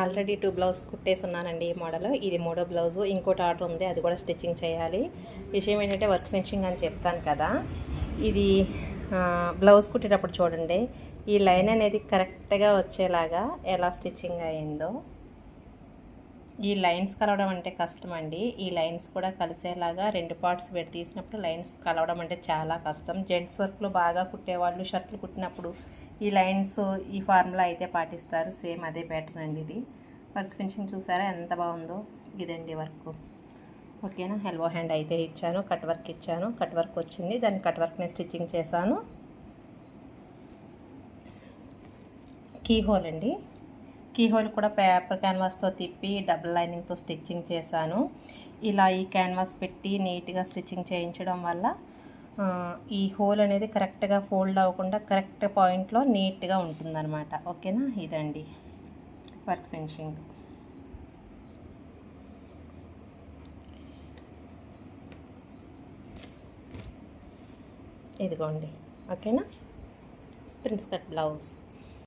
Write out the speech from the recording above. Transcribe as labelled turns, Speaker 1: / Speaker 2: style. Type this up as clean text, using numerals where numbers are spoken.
Speaker 1: Already 2 blouse కుట్టేసి ఉన్నానండి ఈ model. ఇది మూడో బ్లౌజు. ఇంకోటి ఆర్డర్ ఉంది, అది కూడా స్టిచ్చింగ్ చేయాలి. విషయం ఏంటంటే వర్క్ ఫినిషింగ్ అని చెప్తాను కదా. ఇది బ్లౌజ్ కుట్టేటప్పుడు చూడండి, ఈ లైన్ అనేది కరెక్ట్గా వచ్చేలాగా ఎలా స్టిచ్చింగ్ అయ్యిందో. ఈ లైన్స్ కలవడం అంటే కష్టం అండి. ఈ లైన్స్ కూడా కలిసేలాగా 2 పార్ట్స్ పెట్టి తీసినప్పుడు లైన్స్ కలవడం అంటే చాలా కష్టం. జెంట్స్ వర్క్లో బాగా కుట్టేవాళ్ళు షర్ట్లు కుట్టినప్పుడు ఈ లైన్స్ ఈ ఫార్ములా అయితే పాటిస్తారు. సేమ్ అదే ప్యాటర్న్ అండి ఇది. వర్క్ ఫినిషింగ్ చూసారా ఎంత బాగుందో. ఇదండి వర్క్. ఓకేనా. ఎల్బో హ్యాండ్ అయితే ఇచ్చాను, కట్ వర్క్ ఇచ్చాను. కట్ వర్క్ వచ్చింది, దాన్ని కట్ వర్క్ని స్టిచ్చింగ్ చేశాను. కీ హోల్ అండి. కీ హోల్ కూడా పేపర్ క్యాన్వాస్తో తిప్పి డబుల్ లైనింగ్తో స్టిచ్చింగ్ చేశాను. ఇలా ఈ క్యాన్వాస్ పెట్టి నీట్గా స్టిచ్చింగ్ చేయించడం వల్ల ఈ హోల్ అనేది కరెక్ట్గా ఫోల్డ్ అవ్వకుండా కరెక్ట్ పాయింట్లో నీట్గా ఉంటుందన్నమాట. ఓకేనా. ఇదండి వర్క్ ఫినిషింగ్. ఇదిగోండి. ఓకేనా. Prince cut blouse.